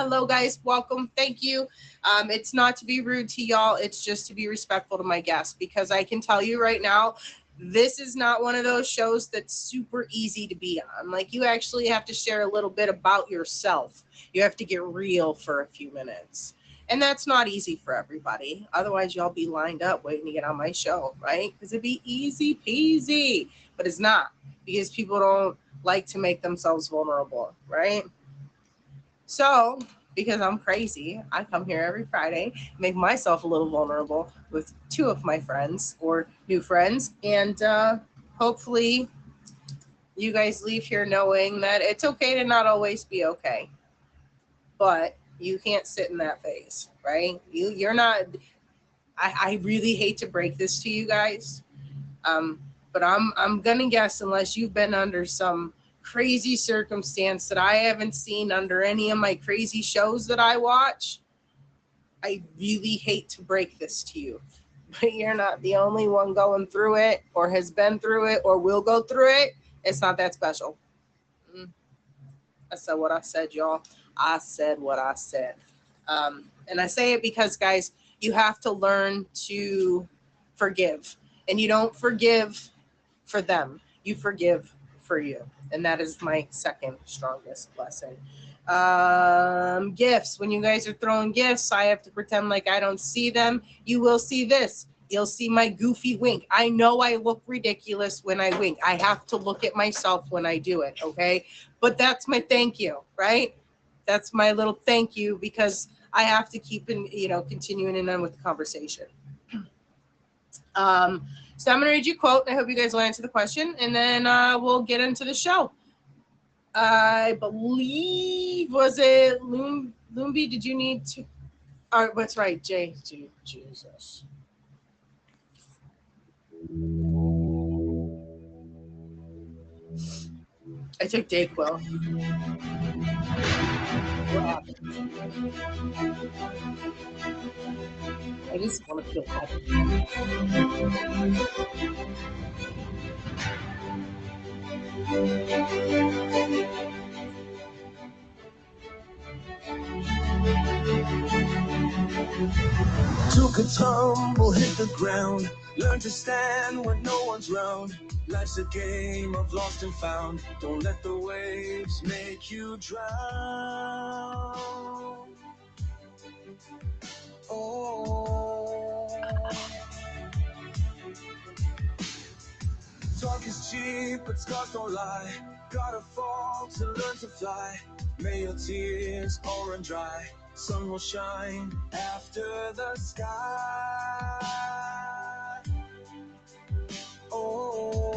hello guys, welcome, thank you. It's not to be rude to y'all, it's just to be respectful to my guests, because I can tell you right now, this is not one of those shows that's super easy to be on. Like, you actually have to share a little bit about yourself. You have to get real for a few minutes. And that's not easy for everybody. Otherwise, y'all be lined up waiting to get on my show, right? Because it'd be easy peasy. But it's not, because people don't like to make themselves vulnerable, right? So, because I'm crazy, I come here every Friday, make myself a little vulnerable with two of my friends or new friends, and hopefully you guys leave here knowing that it's okay to not always be okay, but you can't sit in that phase, right? You're not. I really hate to break this to you guys, but I'm gonna guess, unless you've been under some crazy circumstance that I haven't seen under any of my crazy shows that I watch, I really hate to break this to you, but you're not the only one going through it, or has been through it, or will go through it. It's not that special. I said what I said, y'all. I said what I said. And I say it because, guys, you have to learn to forgive. And you don't forgive for them, you forgive for you. And that is my second strongest lesson. Gifts. When you guys are throwing gifts, I have to pretend like I don't see them. You will see this. You'll see my goofy wink. I know I look ridiculous when I wink. I have to look at myself when I do it, okay? But that's my thank you, right? That's my little thank you, because I have to keep continuing on with the conversation. So I'm going to read you a quote. I hope you guys will answer the question, and then we'll get into the show. I believe, was it Lumbi? Did you need to? All right, what's right, Jay? Jesus. I took Dayquil. I just want to feel happy. Took a tumble, hit the ground. Learn to stand when no one's round. Life's a game of lost and found. Don't let the waves make you drown. Oh, talk is cheap, but scars don't lie. Gotta fall to learn to fly. May your tears all run dry. Sun will shine after the sky. Oh,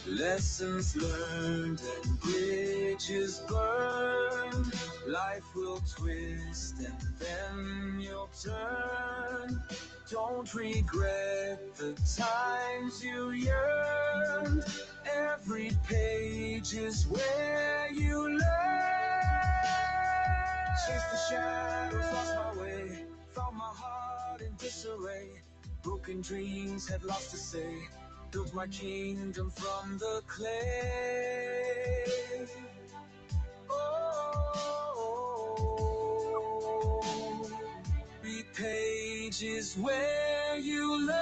lessons learned and bridges burned. Life will twist and then you'll turn. Don't regret the times you yearned. Every page is where you learn. Chased the shadows, lost my way. Found my heart in disarray. Broken dreams had lost to say. Built my kingdom from the clay. Oh, read pages where you learn.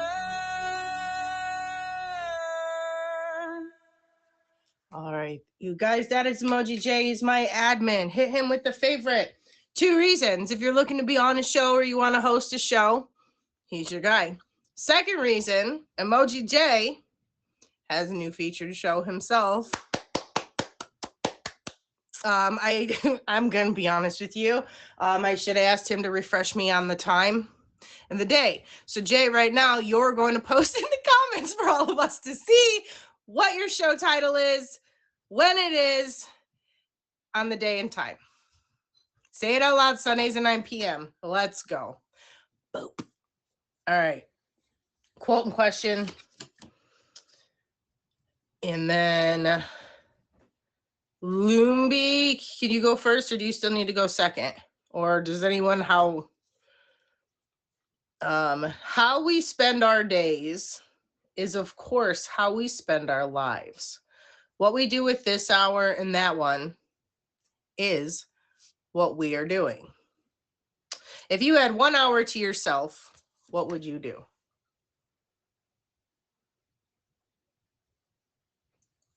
All right, you guys, that is Emoji J. He's my admin. Hit him with the favorite. 2 reasons. If you're looking to be on a show or you want to host a show, he's your guy. Second reason, Emoji J has a new feature to show himself. I'm going to be honest with you. I should have asked him to refresh me on the time and the day. So, Jay, right now, you're going to post in the comments for all of us to see what your show title is, when it is, on the day and time. Say it out loud, Sundays at 9 p.m. Let's go. Boop. All right. Quote and question. And then Lumbi, can you go first, or do you still need to go second? Or does anyone, how we spend our days is, of course, how we spend our lives. What we do with this hour and that one is what we are doing. If you had 1 hour to yourself, what would you do?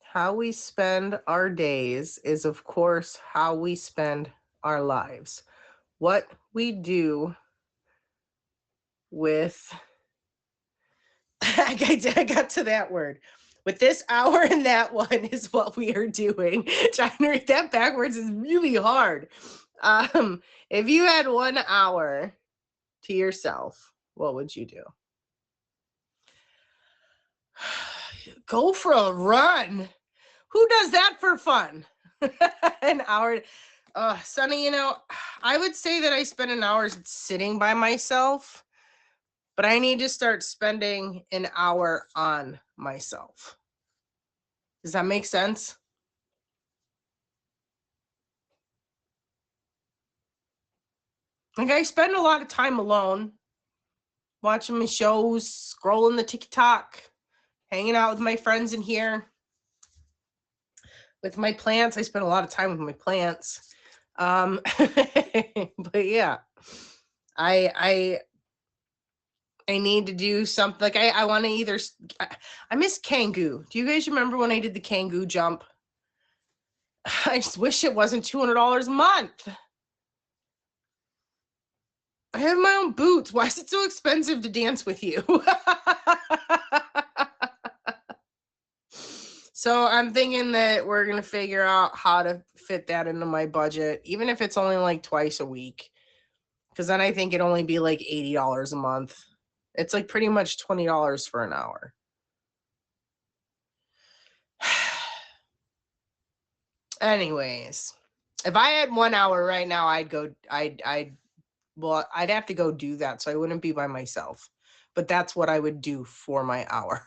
How we spend our days is, of course, how we spend our lives. What we do with, I got to that word. With this hour and that one is what we are doing. Trying to read that backwards is really hard. If you had 1 hour to yourself, what would you do? Go for a run. Who does that for fun? An hour. Sunny, you know, I would say that I spend an hour sitting by myself, but I need to start spending an hour on myself. Does that make sense? Like, I spend a lot of time alone, watching my shows, scrolling the TikTok, hanging out with my friends in here. With my plants, I spend a lot of time with my plants. But yeah, I need to do something. Like, I want to either, I miss Kangoo. Do you guys remember when I did the Kangoo jump? I just wish it wasn't $200 a month. I have my own boots. Why is it so expensive to dance with you? So I'm thinking that we're going to figure out how to fit that into my budget, even if it's only like twice a week. Because then I think it'd only be like $80 a month. It's like pretty much $20 for an hour. Anyways, if I had 1 hour right now, I'd have to go do that. So I wouldn't be by myself. But that's what I would do for my hour.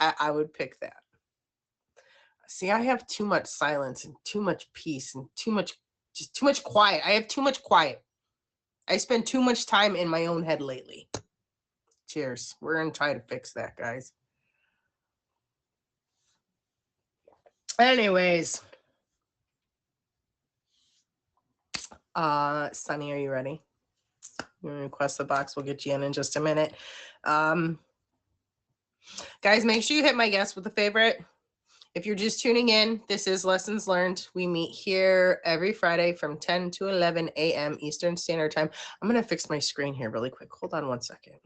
I would pick that. See, I have too much silence and too much peace and too much quiet. I have too much quiet. I spend too much time in my own head lately. Cheers. We're going to try to fix that, guys. Anyways. Sunny, are you ready? You want to request the box? We'll get you in just a minute. Guys, make sure you hit my guest with a favorite. If you're just tuning in, this is Lessons Learned. We meet here every Friday from 10 to 11 a.m. Eastern Standard Time. I'm going to fix my screen here really quick. Hold on 1 second.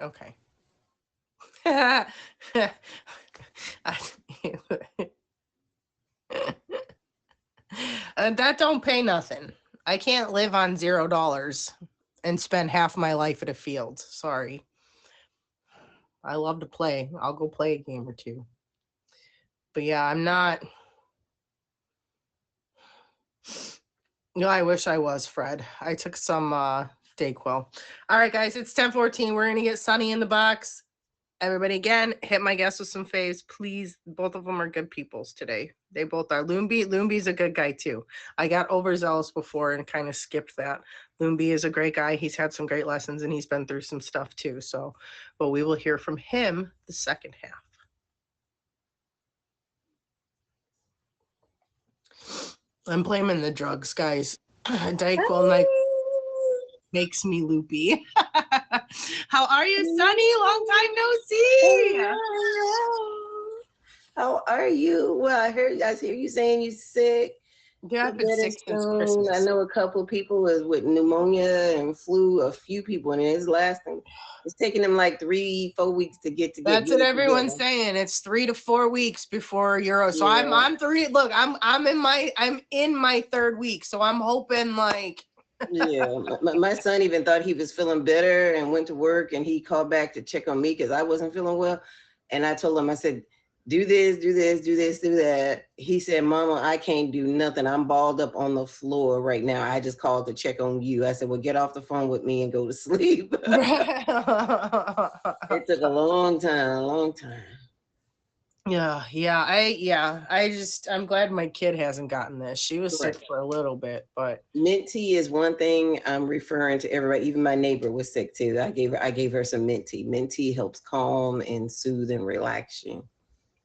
Okay. That don't pay nothing. I can't live on $0 and spend half my life at a field. Sorry. I love to play. I'll go play a game or two. But yeah, I'm not. No, I wish I was, Fred. I took some Dayquil. All right, guys, it's 10:14. We're going to get Sunny in the box. Everybody, again, hit my guest with some faves, please. Both of them are good peoples today. They both are. Loomby's a good guy, too. I got overzealous before and kind of skipped that. Loomby is a great guy. He's had some great lessons, and he's been through some stuff, too. So, but we will hear from him the second half. I'm blaming the drugs, guys. Dayquil makes me loopy. How are you, Sunny? Long time no see. How are you? Well, I hear you saying you're sick. Yeah, I've been sick since Christmas. I know a couple of people with pneumonia and flu. A few people, and it's taking them like 3-4 weeks to get together. That's what everyone's saying. It's 3 to 4 weeks before Euro. So yeah. I'm 3. Look, I'm in my 3rd week. So I'm hoping like. Yeah, my son even thought he was feeling better and went to work, and he called back to check on me because I wasn't feeling well. And I told him, I said, do this, do that. He said, Mama, I can't do nothing. I'm balled up on the floor right now. I just called to check on you. I said, well, get off the phone with me and go to sleep. It took a long time. I'm glad my kid hasn't gotten this. She was sick Right. for a little bit, but Mint tea is one thing I'm referring to everybody. Even my neighbor was sick too. I gave her some mint tea. Mint tea helps calm and soothe and relax you.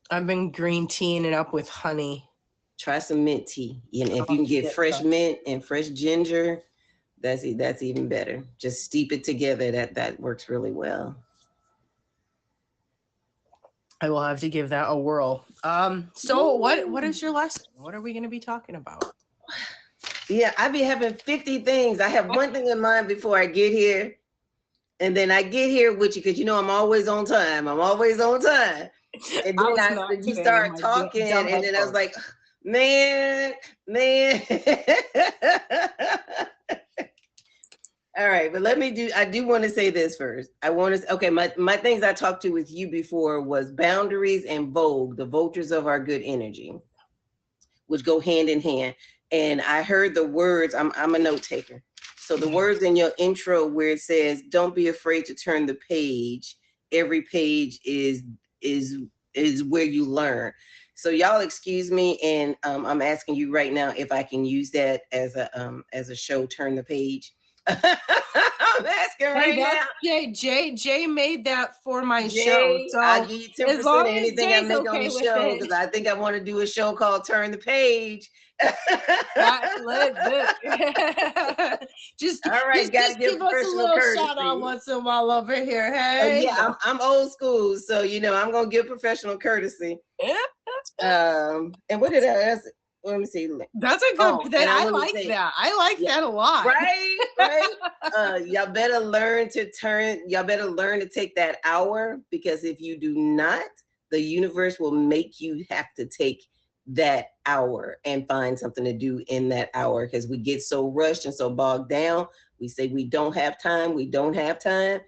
I've been green teaing it up with honey. Try some mint tea. And I'll if you can have to get get fresh some. mint and fresh ginger, that's even better. Just steep it together. That works really well. I will have to give that a whirl. So what is your lesson? What are we going to be talking about? Yeah, I be having 50 things. I have one thing in mind before I get here. And then I get here with you because you know I'm always on time. I'm always on time. And I then was not you today in start my talking, dumb and then I was headphones. like, man. All right, but I do want to say this first. I want to, okay, my things I talked to with you before was boundaries and Vogue, the vultures of our good energy, which go hand in hand. And I heard the words, I'm a note taker. So the words in your intro where it says, don't be afraid to turn the page. Every page is where you learn. So y'all excuse me, and I'm asking you right now if I can use that as a show, turn the page. I'm asking right now. Jay made that for my show. Jay, So I give you 10% as of long as anything I Jay's make on okay the with show it. because I think I want to do a show called Turn the Page. Just All right, gotta give give us a professional little shout out courtesy. once in a while over here. Hey, Yeah, I'm old school, so you know I'm gonna give professional courtesy. And what did I ask? Let me see. That's a Oh, good. That and I I want to like say, that. I like yeah, that a lot. right. Y'all better learn to Y'all better learn to take that hour, because if you do not, the universe will make you have to take that hour and find something to do in that hour, because we get so rushed and so bogged down. We say we don't have time. We don't have time.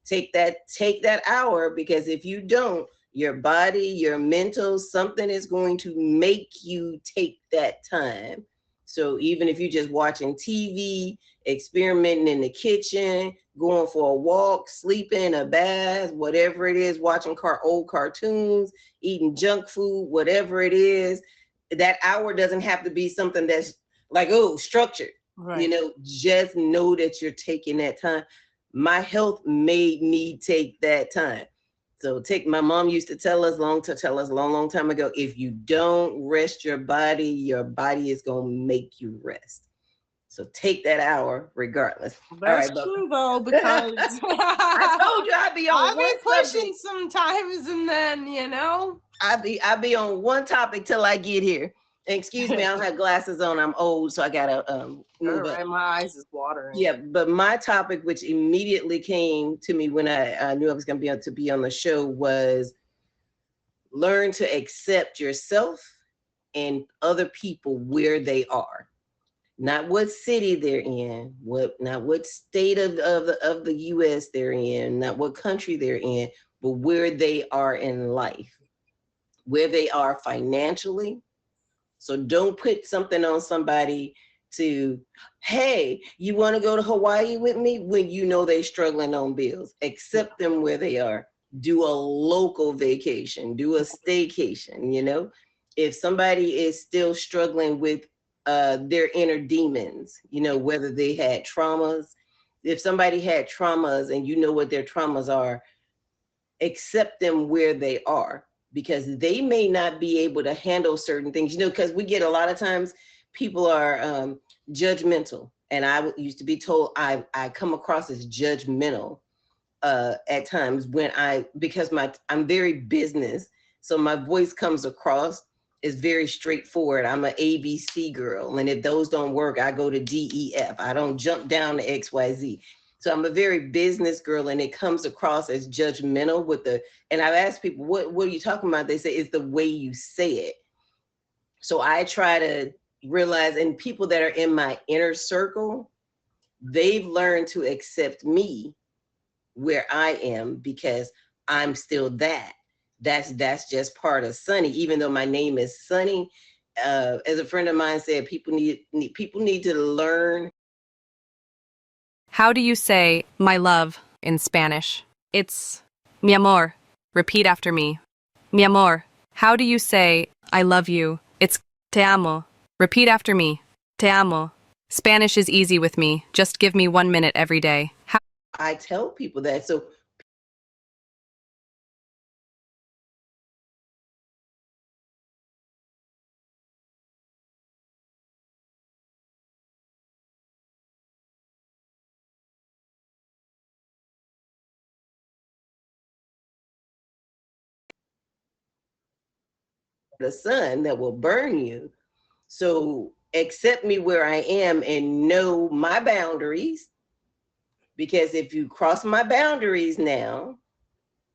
Take that hour, because if you don't, your body, your mental, something is going to make you take that time. So even if you're just watching TV, experimenting in the kitchen, going for a walk, sleeping, a bath, whatever it is, watching old cartoons, eating junk food, whatever it is, that hour doesn't have to be something that's like, oh, structured. Right. You know, just know that you're taking that time. My health made me take that time. So my mom used to tell us long time ago, if you don't rest your body is going to make you rest. So take that hour regardless. That's All right, true though, because I told you I'd be on I'll be one pushing subject. sometimes, and then I'll be on one topic till I get here. Excuse me, I don't have glasses on. I'm old, so I gotta move up. Right, my eyes is watering. Yeah, but my topic, which immediately came to me when I knew I was going to be able to be on the show, was learn to accept yourself and other people where they are. Not what city they're in, not what state of the US they're in, not what country they're in, but where they are in life, where they are financially. So don't put something on somebody to, hey, you want to go to Hawaii with me, when you know they're struggling on bills. Accept them where they are. Do a local vacation, do a staycation, you know. If somebody is still struggling with their inner demons, you know, whether they had traumas, if somebody had traumas and you know what their traumas are, accept them where they are, because they may not be able to handle certain things, you know, because we get a lot of times people are judgmental. And I used to be told I come across as judgmental at times because I'm very business. So my voice comes across is very straightforward. I'm an ABC girl. And if those don't work, I go to DEF. I don't jump down to XYZ. So I'm a very business girl, and it comes across as judgmental and I've asked people, what are you talking about? They say it's the way you say it. So I try to realize, and people that are in my inner circle, they've learned to accept me where I am, because I'm still that. That's just part of Sunny, even though my name is Sunny. As a friend of mine said, people need to learn. How do you say my love in Spanish? It's mi amor. Repeat after me. Mi amor. How do you say, I love you? It's te amo. Repeat after me. Te amo. Spanish is easy with me. Just give me 1 minute every day. I tell people that. So the sun that will burn you. So accept me where I am and know my boundaries. Because if you cross my boundaries now,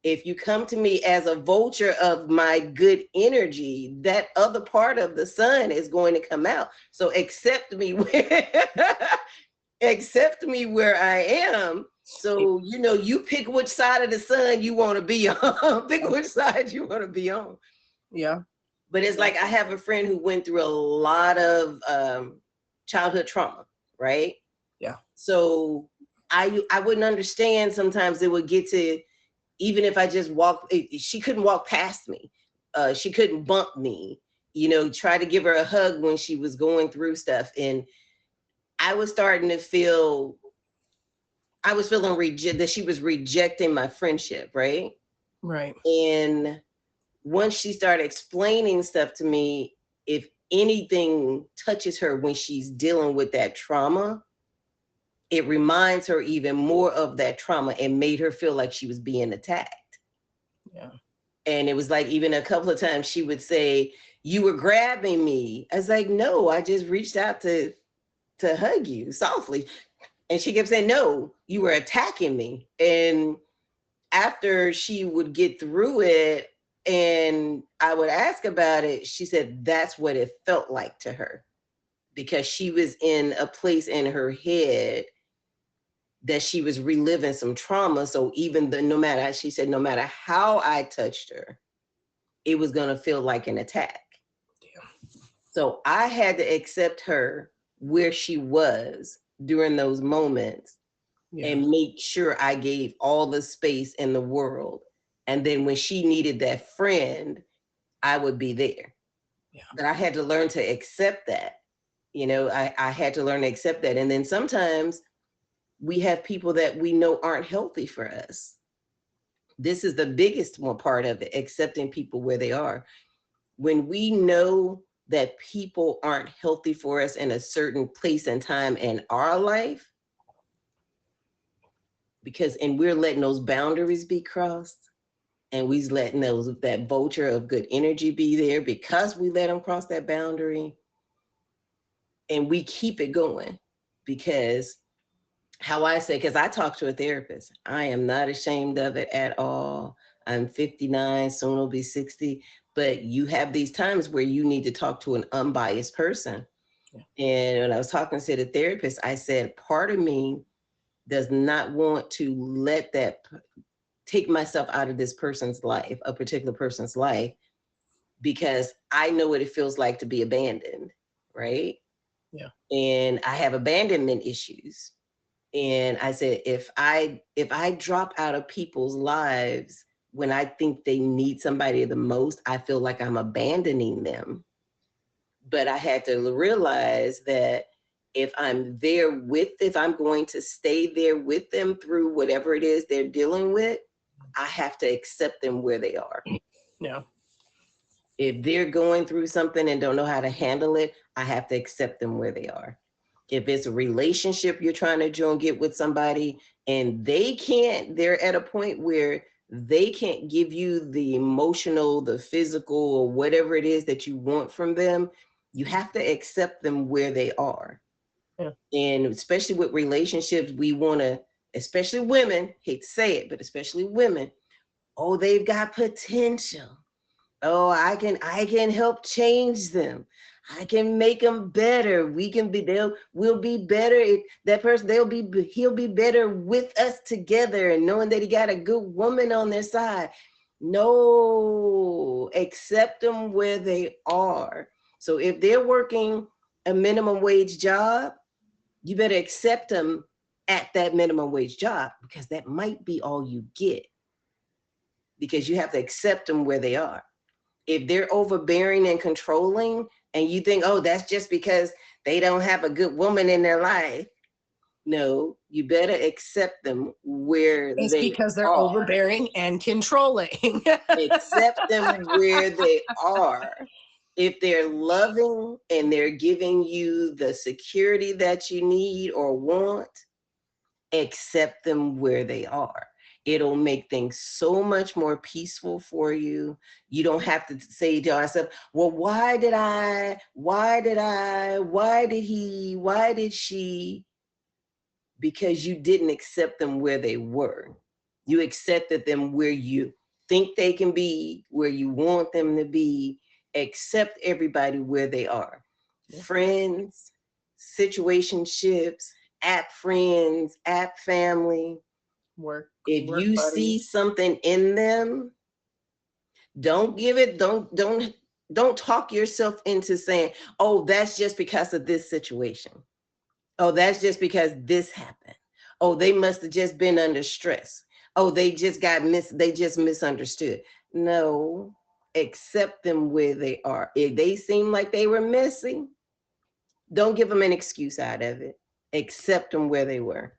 if you come to me as a vulture of my good energy, that other part of the sun is going to come out. So accept me accept me where I am. So, you know, you pick which side of the sun you want to be on. Pick which side you want to be on. Yeah. But it's like I have a friend who went through a lot of childhood trauma, right? Yeah. So I wouldn't understand sometimes it would get to, even if I just walked, she couldn't walk past me. She couldn't bump me, you know, try to give her a hug when she was going through stuff. And I was starting to feel, I was feeling that she was rejecting my friendship, right? Right. And once she started explaining stuff to me, if anything touches her when she's dealing with that trauma, it reminds her even more of that trauma and made her feel like she was being attacked. Yeah. And it was like, even a couple of times she would say, you were grabbing me. I was like, no, I just reached out to hug you softly. And she kept saying, no, you were attacking me. And after she would get through it and I would ask about it, she said that's what it felt like to her, because she was in a place in her head that she was reliving some trauma. So even no matter, she said, no matter how I touched her, it was going to feel like an attack. Damn. So I had to accept her where she was during those moments. Yeah. And make sure I gave all the space in the world. And then when she needed that friend, I would be there. Yeah. But I had to learn to accept that. You know, I had to learn to accept that. And then sometimes we have people that we know aren't healthy for us. This is the biggest one part of it, accepting people where they are. When we know that people aren't healthy for us in a certain place and time in our life, and we're letting those boundaries be crossed, and we're letting that vulture of good energy be there because we let them cross that boundary, and we keep it going. Because how I say, because I talk to a therapist, I am not ashamed of it at all. I'm 59, soon will be 60, but you have these times where you need to talk to an unbiased person. Yeah. And when I was talking to the therapist, I said, part of me does not want to let that take myself out of this person's life, a particular person's life, because I know what it feels like to be abandoned, right? Yeah. And I have abandonment issues. And I said, if I drop out of people's lives when I think they need somebody the most, I feel like I'm abandoning them. But I had to realize that if I'm going to stay there with them through whatever it is they're dealing with, I have to accept them where they are. Yeah. If they're going through something and don't know how to handle it, I have to accept them where they are. If it's a relationship you're trying to get with somebody and they're at a point where they can't give you the emotional, the physical, or whatever it is that you want from them, you have to accept them where they are. Yeah. And especially with relationships, we want to, especially women, hate to say it, but especially women, oh, they've got potential. Oh, I can help change them. I can make them better. We'll be better. If that person, he'll be better with us together, and knowing that he got a good woman on their side. No, accept them where they are. So if they're working a minimum wage job, you better accept them at that minimum wage job, because that might be all you get, because you have to accept them where they are. If they're overbearing and controlling, and you think, oh, that's just because they don't have a good woman in their life. No, you better accept them where It's they because they're are. overbearing and controlling. Accept them where they are. If they're loving and they're giving you the security that you need or want, accept them where they are. It'll make things so much more peaceful for you. You don't have to say to yourself, well, why did he, why did she? Because you didn't accept them where they were. You accepted them where you think they can be, where you want them to be. Accept everybody where they are. Friends, situationships, app friends, app family. Work. If work you buddies. see something in them, don't talk yourself into saying, oh, that's just because of this situation. Oh, that's just because this happened. Oh, they must have just been under stress. Oh, they just misunderstood. No, accept them where they are. If they seem like they were messy, don't give them an excuse out of it. Accept them where they were.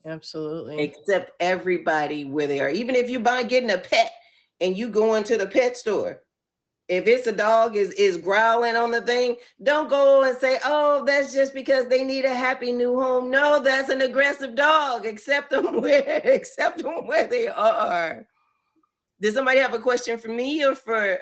Absolutely. Accept everybody where they are. Even if you're getting a pet and you go into the pet store, if it's a dog is growling on the thing, don't go and say, oh, that's just because they need a happy new home. No, that's an aggressive dog. Accept them where they are. Does somebody have a question for me or for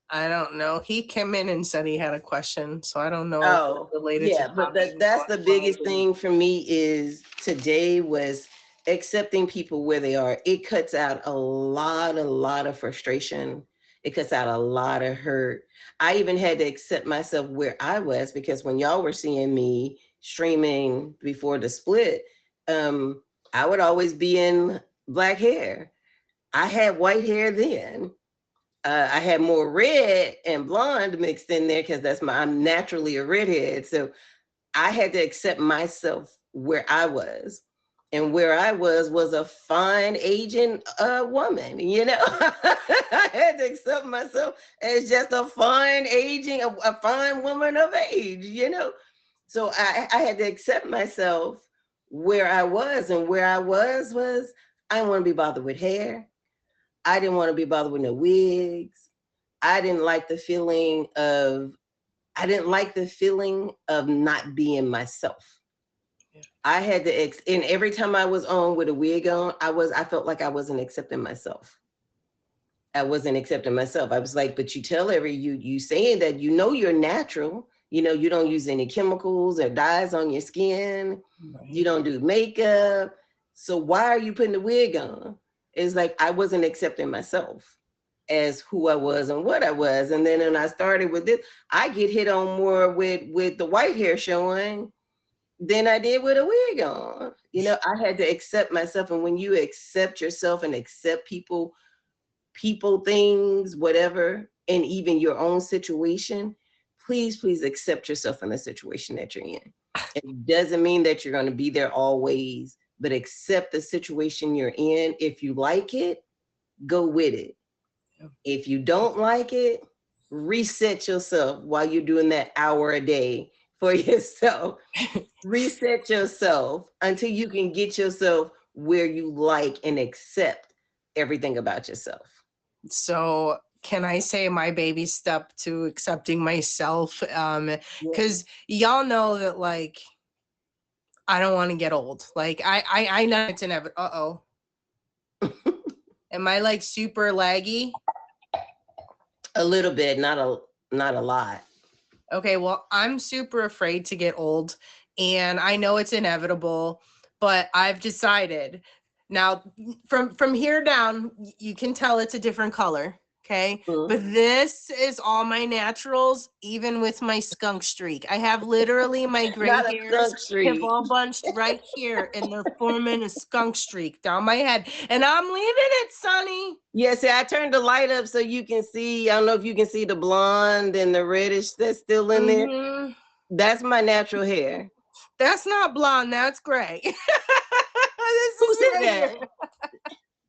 I don't know. He came in and said he had a question, so I don't know if oh, it's related yeah, to but topic that's the one. biggest thing for me is today was accepting people where they are. It cuts out a lot of frustration. It cuts out a lot of hurt. I even had to accept myself where I was, because when y'all were seeing me streaming before the split, I would always be in black hair. I had white hair then. I had more red and blonde mixed in there because I'm naturally a redhead. So I had to accept myself where I was. And where I was a fine aging woman, you know. I had to accept myself as just a fine aging, a fine woman of age, you know. So I had to accept myself where I was, and where I was I didn't want to be bothered with hair. I didn't want to be bothered with no wigs. I didn't like the feeling of not being myself. Yeah. I had to, and every time I was on with a wig on, I felt like I wasn't accepting myself. I wasn't accepting myself. I was like, but you tell you saying that, you know, you're natural, you know, you don't use any chemicals or dyes on your skin. Right. You don't do makeup. So why are you putting the wig on? It's like, I wasn't accepting myself as who I was and what I was. And then when I started with this, I get hit on more with the white hair showing than I did with a wig on. You know, I had to accept myself. And when you accept yourself and accept people, things, whatever, and even your own situation, please accept yourself in the situation that you're in. It doesn't mean that you're going to be there always, but accept the situation you're in. If you like it, go with it. If you don't like it, reset yourself while you're doing that hour a day for yourself. Reset yourself until you can get yourself where you like and accept everything about yourself. So can I say my baby step to accepting myself? Because y'all know that, like, I don't want to get old. Like, I know it's inevitable. Uh-oh. Am I like super laggy? A little bit, not a lot. Okay, well, I'm super afraid to get old, and I know it's inevitable, but I've decided now from here down, you can tell it's a different color. Okay. Mm-hmm. But this is all my naturals, even with my skunk streak. I have literally my gray hairs have all bunched right here, and they're forming a skunk streak down my head. And I'm leaving it, Sonny. Yeah, see, I turned the light up so you can see. I don't know if you can see the blonde and the reddish that's still in there. That's my natural hair. That's not blonde, that's gray. Who said that?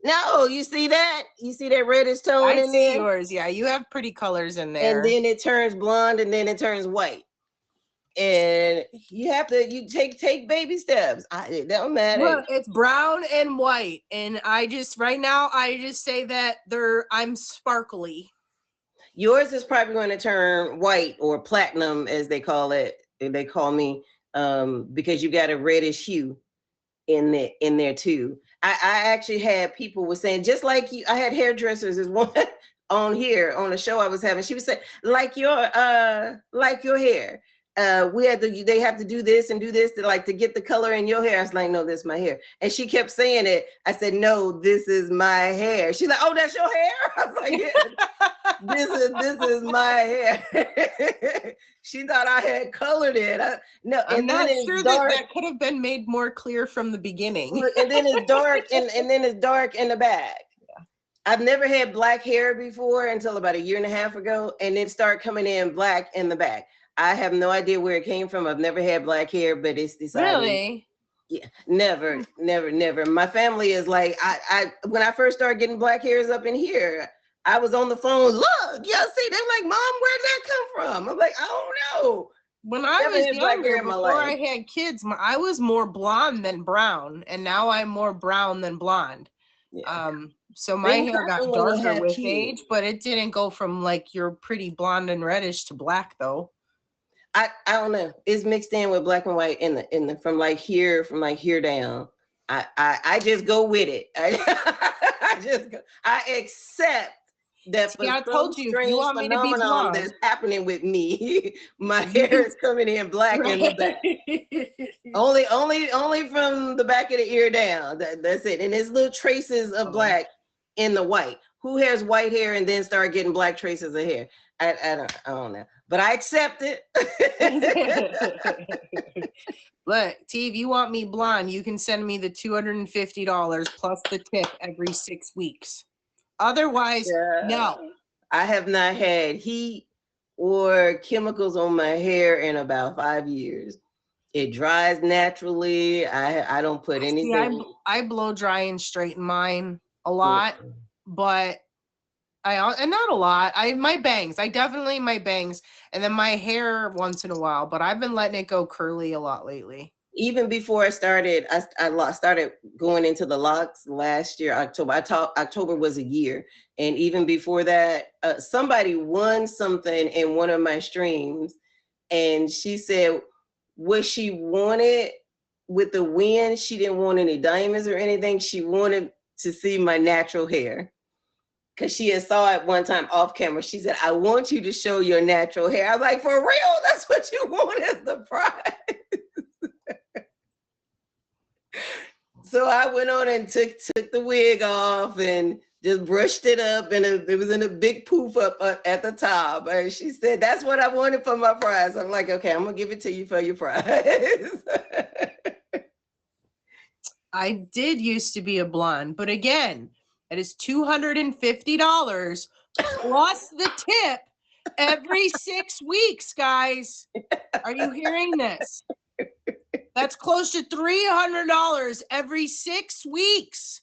No, you see that? You see that reddish tone I in see there? yours. Yeah, you have pretty colors in And there. then it turns blonde and then it turns white. And you take baby steps. It don't matter. Look, it's brown and white, and right now I just say that I'm sparkly. Yours is probably going to turn white or platinum, as they call it. They call me, because you got a reddish hue in there too. I actually had people were saying, just like you, I had hairdressers as one on here on a show I was having. She was saying, like your hair. They have to do this and do this to get the color in your hair. I was like, no, this is my hair. And she kept saying it. I said, no, this is my hair. She's like, oh, that's your hair? I was like, yeah, this is my hair. She thought I had colored it. I'm not sure that could have been made more clear from the beginning. And then it's dark and then it's dark in the back. Yeah. I've never had black hair before until about a year and a half ago, and it started coming in black in the back. I have no idea where it came from. I've never had black hair, but it's decided. Really? Yeah, never. My family is like, I when I first started getting black hairs up in here, I was on the phone. Look, yeah, see, they're like, Mom, where'd that come from? I'm like, I don't know. When I was younger, before I had kids, I was more blonde than brown, and now I'm more brown than blonde. Yeah. So my hair got darker with age, but it didn't go from like your pretty blonde and reddish to black though. I don't know. It's mixed in with black and white in the from here down. I just go with it. I accept that. See, I told you, you want me to be blonde. That's happening with me. My hair is coming in black in the back. only from the back of the ear down. That's it. And there's little traces of black in the white. Who has white hair and then start getting black traces of hair? I don't know. But I accept it. Look, T, if you want me blonde, you can send me the $250 plus the tip every 6 weeks. Otherwise, no. I have not had heat or chemicals on my hair in about 5 years. It dries naturally. I don't put anything. See, I blow dry and straighten mine a lot, but and not a lot. My bangs, my bangs, and then my hair once in a while, but I've been letting it go curly a lot lately. Even before I started, I started going into the locks last year, October. October was a year. And even before that, somebody won something in one of my streams. And she said what she wanted with the win, she didn't want any diamonds or anything. She wanted to see my natural hair. Because she had saw it one time off camera. She said, I want you to show your natural hair. I'm like, for real? That's what you want as the prize? So I went on and took the wig off and just brushed it up, and it was in a big poof up at the top. And she said, that's what I wanted for my prize. I'm like, okay, I'm gonna give it to you for your prize. I did used to be a blonde, but again, it is $250 plus the tip every 6 weeks, guys. Are you hearing this? That's close to $300 every 6 weeks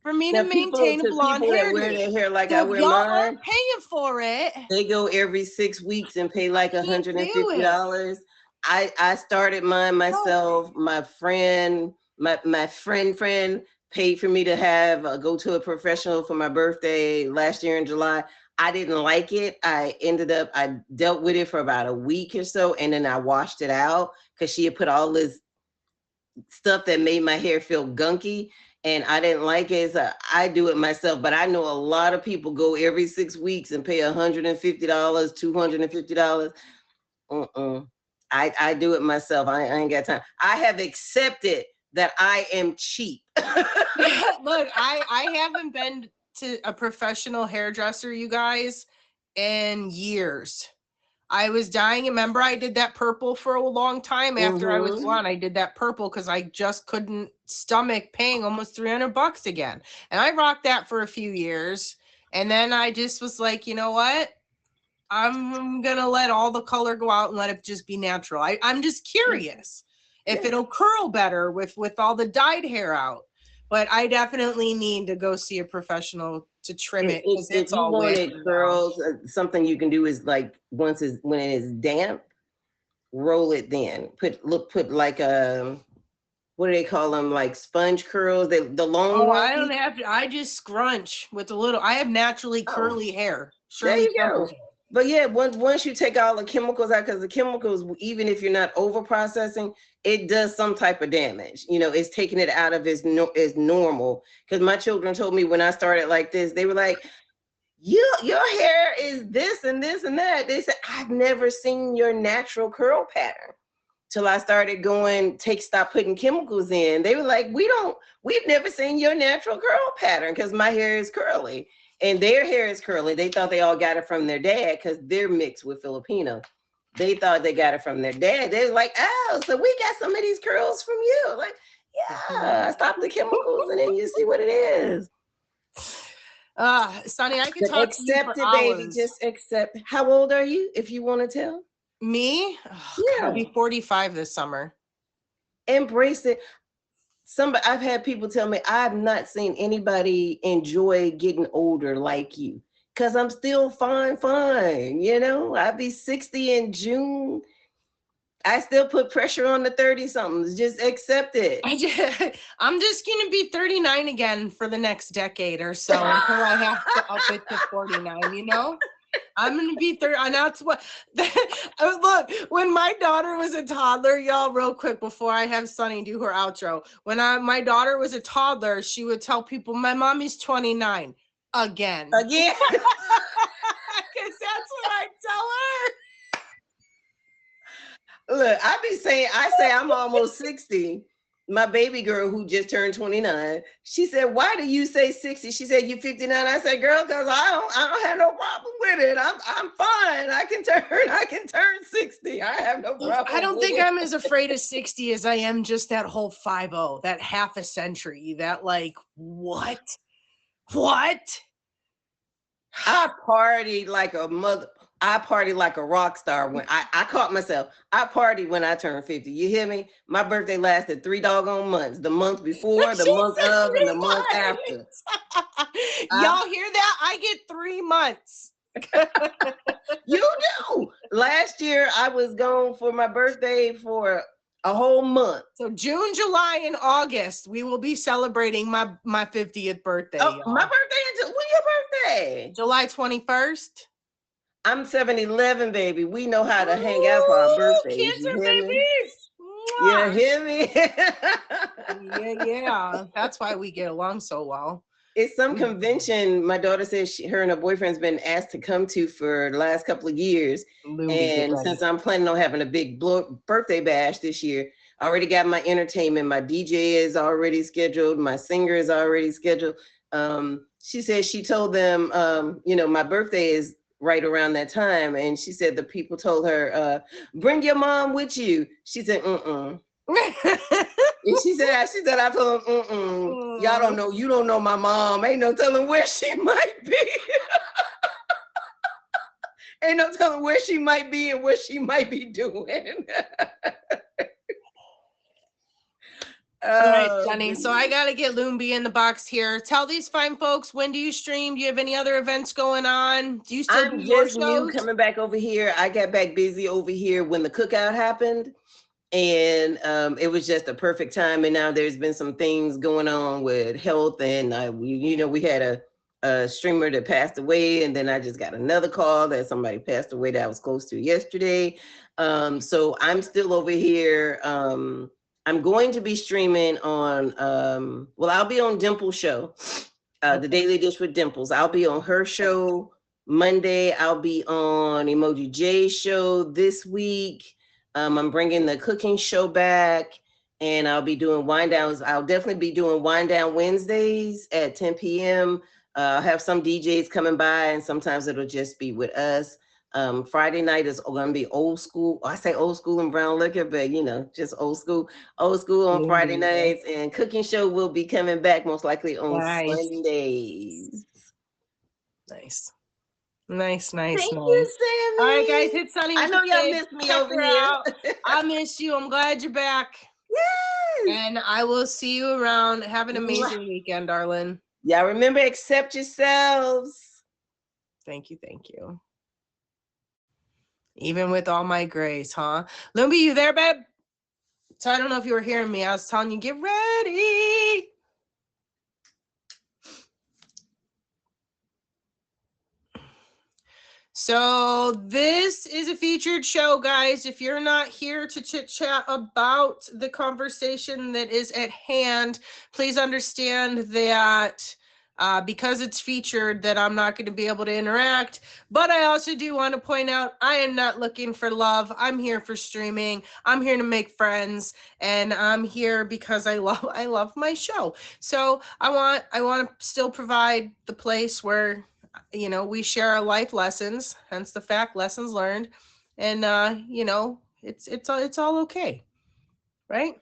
for me to maintain a blonde hair. Wear their hair like I wear y'all mine. Aren't paying for it. They go every 6 weeks and pay like $150. I started mine myself. My friend, my friend paid for me to have go to a professional for my birthday last year in July. I didn't like it. I dealt with it for about a week or so, and then I washed it out because she had put all this stuff that made my hair feel gunky, and I didn't like it. So I do it myself, but I know a lot of people go every 6 weeks and pay $150, $250. I do it myself. I ain't got time. I have accepted that I am cheap. Look, I haven't been to a professional hairdresser, you guys, in years. I was dying. Remember, I did that purple for a long time after I was blonde. I did that purple because I just couldn't stomach paying almost $300 again. And I rocked that for a few years. And then I just was like, you know what? I'm going to let all the color go out and let it just be natural. I'm just curious if it'll curl better with all the dyed hair out. But I definitely need to go see a professional to trim it because If it's you all want wet it now. curls, something you can do is like when it is damp, roll it then. Put like what do they call them? Like sponge curls, the long Oh, ones. I don't have to. I just scrunch with a little. I have naturally Oh, curly hair. there Shirley you Temple go. hair. But yeah, once you take all the chemicals out, because the chemicals, even if you're not over processing, it does some type of damage. You know, it's taking it out of its normal. Because my children told me when I started like this, they were like, your hair is this and this and that. They said, I've never seen your natural curl pattern till I started stop putting chemicals in. They were like, we've never seen your natural curl pattern because my hair is curly and their hair is curly. They thought they all got it from their dad because they're mixed with Filipino. They thought they got it from their dad. They were like, oh, so we got some of these curls from you. Like, yeah, stop the chemicals and then you see what it is. Sonny, I could But talk to you for accept it, baby. hours. Just accept. How old are you, if you want to tell? Me? Oh, Yeah. I'll be 45 this summer. Embrace it. I've had people tell me I've not seen anybody enjoy getting older like you. Cause I'm still fine. You know, I'll be 60 in June. I still put pressure on the 30 somethings. Just accept it. I'm just gonna be 39 again for the next decade or so until I have to up it to 49, you know? I'm gonna be 30, and that's what. Look, when my daughter was a toddler, y'all, real quick before I have Sunny do her outro. When my daughter was a toddler, she would tell people, "My mommy's 29 again." Again. Because that's what I tell her. Look, I say I'm almost 60. My baby girl who just turned 29, she said, why do you say 60? She said, you 59. I said, girl, because I don't have no problem with it. I'm fine. I can turn 60. I have no problem. I don't think it. I'm as afraid of 60 as I am just that whole 50, that half a century, that like, what? I partied like a mother. I partied like a rock star when I caught myself. I partied when I turned 50. You hear me? My birthday lasted 3 doggone months. The month before, the month of, and the month after. Y'all hear that? I get 3 months. You do. Last year I was gone for my birthday for a whole month. So June, July, and August, we will be celebrating my 50th birthday. Oh, my birthday is when your birthday? July 21st. I'm 7-11, baby. We know how to hang out for our birthdays. Cancer You hear me? babies. You hear me? Yeah. That's why we get along so well. It's some convention. My daughter says her and her boyfriend's been asked to come to for the last couple of years. And since I'm planning on having a big birthday bash this year, I already got my entertainment. My DJ is already scheduled. My singer is already scheduled. She said she told them, my birthday is right around that time. And she said the people told her, bring your mom with you. She said, And she said, I told them, y'all don't know, you don't know my mom. Ain't no telling where she might be. Ain't no telling where she might be and what she might be doing. All right, Sunny. So I got to get Loombi in the box here. Tell these fine folks, when do you stream? Do you have any other events going on? Do you still do your just new coming back over here. I got back busy over here when the cookout happened. And it was just a perfect time. And now there's been some things going on with health. And we had a streamer that passed away. And then I just got another call that somebody passed away that I was close to yesterday. So I'm still over here. I'm going to be streaming on, I'll be on Dimple's show, The Daily Dish with Dimples. I'll be on her show Monday. I'll be on Emoji J's show this week. I'm bringing the cooking show back, and I'll be doing wind downs. I'll definitely be doing wind down Wednesdays at 10 p.m. I'll have some DJs coming by, and sometimes it'll just be with us. Friday night is going to be old school. I say old school and brown liquor, but just old school on Friday nights. And cooking show will be coming back most likely on Sundays. Nice. Thank you, Sammy. All right, guys, hit Sunny. I know y'all missed me over here. I miss you. I'm glad you're back. Yes. And I will see you around. Have an amazing weekend, darling. Y'all remember, accept yourselves. Thank you. Thank you. Even with all my grace, huh? Lumby, you there, babe? So I don't know if you were hearing me. I was telling you, get ready. So this is a featured show, guys. If you're not here to chit chat about the conversation that is at hand, please understand that because it's featured that I'm not going to be able to interact. But I also do want to point out I am not looking for love. I'm here for streaming. I'm here to make friends, and I'm here because I love my show. So I want to still provide the place where we share our life lessons, hence the fact lessons learned, and it's all okay, right?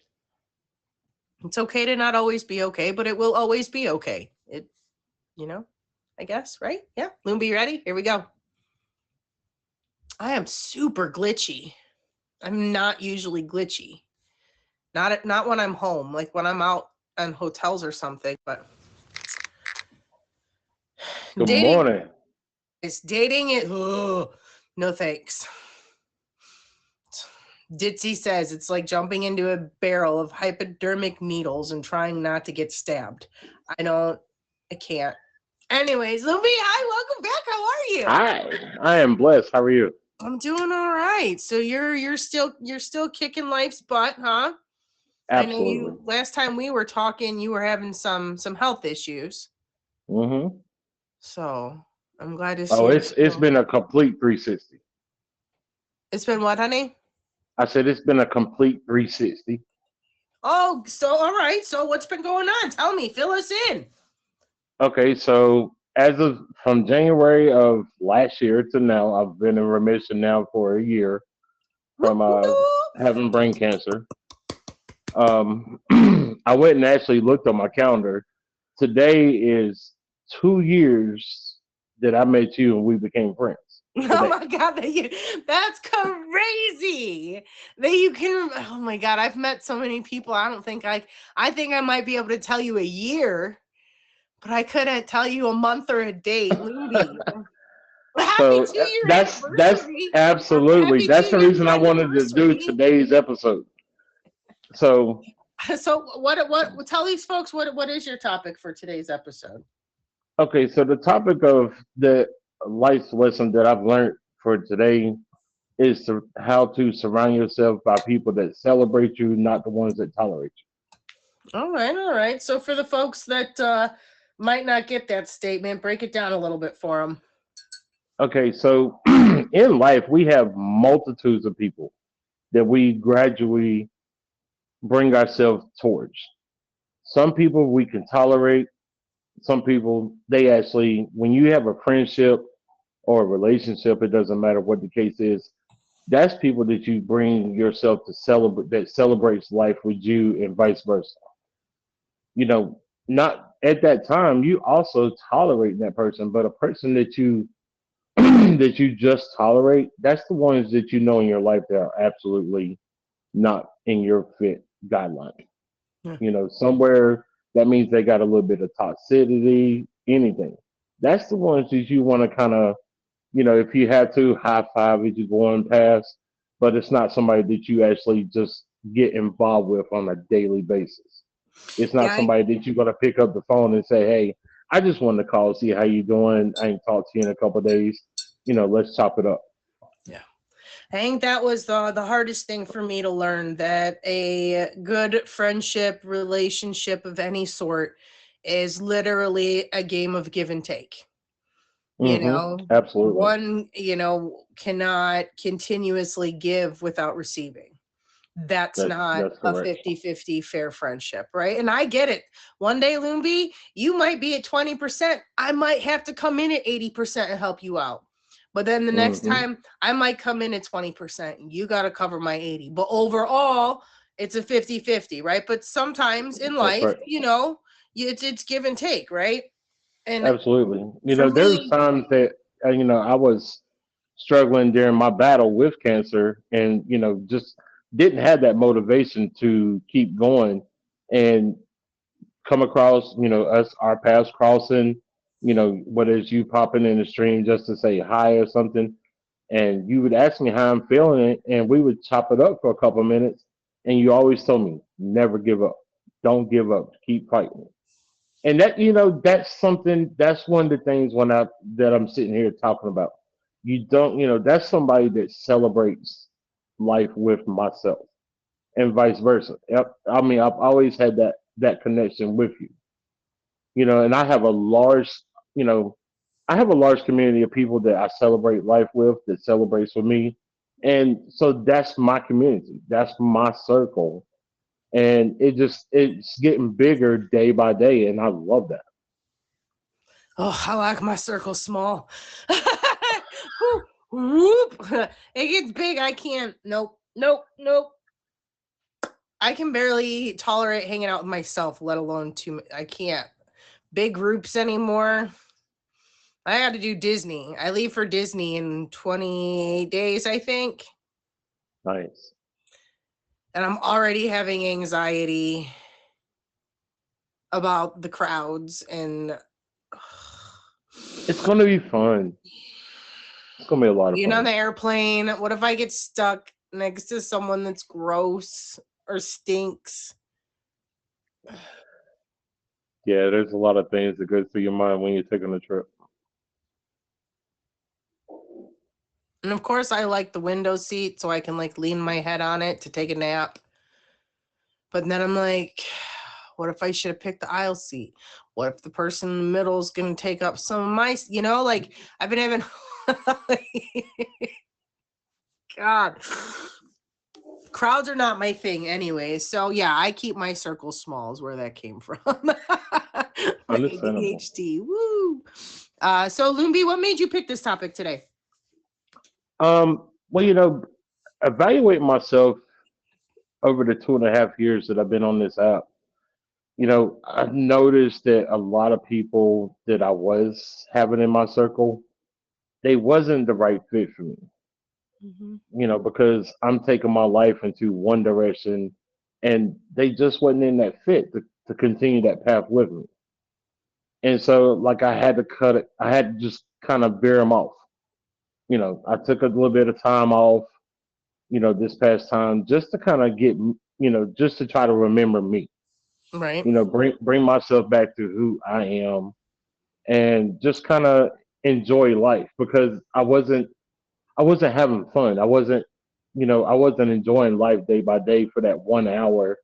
It's okay to not always be okay, but it will always be okay. I guess, right? Yeah. Loomby, ready? Here we go. I am super glitchy. I'm not usually glitchy. Not when I'm home, like when I'm out on hotels or something, but Good morning. Dating it, no thanks. Ditzy says it's like jumping into a barrel of hypodermic needles and trying not to get stabbed. I can't. Anyways, Luby, hi, welcome back. How are you? Hi, I am blessed. How are you? I'm doing all right. So you're still kicking life's butt, huh? Absolutely. I know last time we were talking, you were having some health issues. Mm-hmm. So I'm glad to see. Oh, it's been a complete 360. It's been what, honey? I said it's been a complete 360. Oh, so all right. So what's been going on? Tell me. Fill us in. Okay, so from January of last year to now, I've been in remission now for a year from having brain cancer. I went and actually looked on my calendar. Today is 2 years that I met you and we became friends. Oh my God, that's crazy that you can. Oh my God, I've met so many people. I think I might be able to tell you a year, but I couldn't tell you a month or a date. So 2-year that's anniversary. absolutely that's the 2-year reason I wanted to do anniversary. today's episode. So what tell these folks what is your topic for today's episode? okay, so the topic of the life lesson that I've learned for today is how to surround yourself by people that celebrate you, not the ones that tolerate you. All right. So for the folks that might not get that statement, break it down a little bit for them. Okay, so in life we have multitudes of people that we gradually bring ourselves towards. Some people we can tolerate. Some people, they actually, when you have a friendship or a relationship, it doesn't matter what the case is, that's people that you bring yourself to celebrate, that celebrates life with you and vice versa. Not at that time, you also tolerate that person, but a person that you that you just tolerate, that's the ones that you know in your life that are absolutely not in your fit guideline. Somewhere that means they got a little bit of toxicity, anything. That's the ones that you want to kind of, if you had to, high five as you're going past, but it's not somebody that you actually just get involved with on a daily basis. It's not somebody that you're going to pick up the phone and say, hey, I just wanted to call, see how you doing. I ain't talked to you in a couple of days. Let's chop it up. Yeah. I think that was the hardest thing for me to learn, that a good friendship, relationship of any sort is literally a game of give and take. Absolutely. One, cannot continuously give without receiving. That's not a 50-50 fair friendship, right? And I get it. One day, Loomby, you might be at 20%. I might have to come in at 80% and help you out. But then the next time, I might come in at 20%. You got to cover my 80. But overall, it's a 50-50, right? But sometimes in life, it's give and take, right? And absolutely. There's times that, I was struggling during my battle with cancer and, just didn't have that motivation to keep going. and come across, us, our paths crossing, whether it's you popping in the stream just to say hi or something, and you would ask me how I'm feeling, and we would chop it up for a couple of minutes, and you always told me, never give up, don't give up, keep fighting. And that, that's something, that's one of the things that I'm sitting here talking about. You don't, that's somebody that celebrates life with myself, and vice versa. Yep. I mean, I've always had that connection with you, and you know, I have a large community of people that I celebrate life with, that celebrates with me. And so that's my community. That's my circle. And it's getting bigger day by day. And I love that. Oh, I like my circle small. Whoop. It gets big. I can't. Nope. Nope. Nope. I can barely tolerate hanging out with myself, let alone two. I can't. Big groups anymore. I got to do Disney. I leave for Disney in 20 days, I think. Nice. And I'm already having anxiety about the crowds and It's going to be fun. It's going to be a lot of being on fun. the airplane. What if I get stuck next to someone that's gross or stinks? Yeah, there's a lot of things that go through your mind when you're taking a trip. And of course, I like the window seat so I can like lean my head on it to take a nap. But then I'm like, what if I should have picked the aisle seat? What if the person in the middle is going to take up some of my, like I've been having, God, crowds are not my thing anyway. So yeah, I keep my circle small is where that came from. My Understandable. ADHD, woo. So Lumbi, what made you pick this topic today? Well, evaluate myself over the 2.5 years that I've been on this app. I've noticed that a lot of people that I was having in my circle, they wasn't the right fit for me. Because I'm taking my life into one direction, and they just wasn't in that fit to continue that path with me. And so, like, I had to cut it. I had to just kind of bear them off. I took a little bit of time off, this past time just to kind of get, just to try to remember me, Right. bring myself back to who I am, and just kind of enjoy life, because I wasn't having fun. I wasn't enjoying life day by day for that 1 hour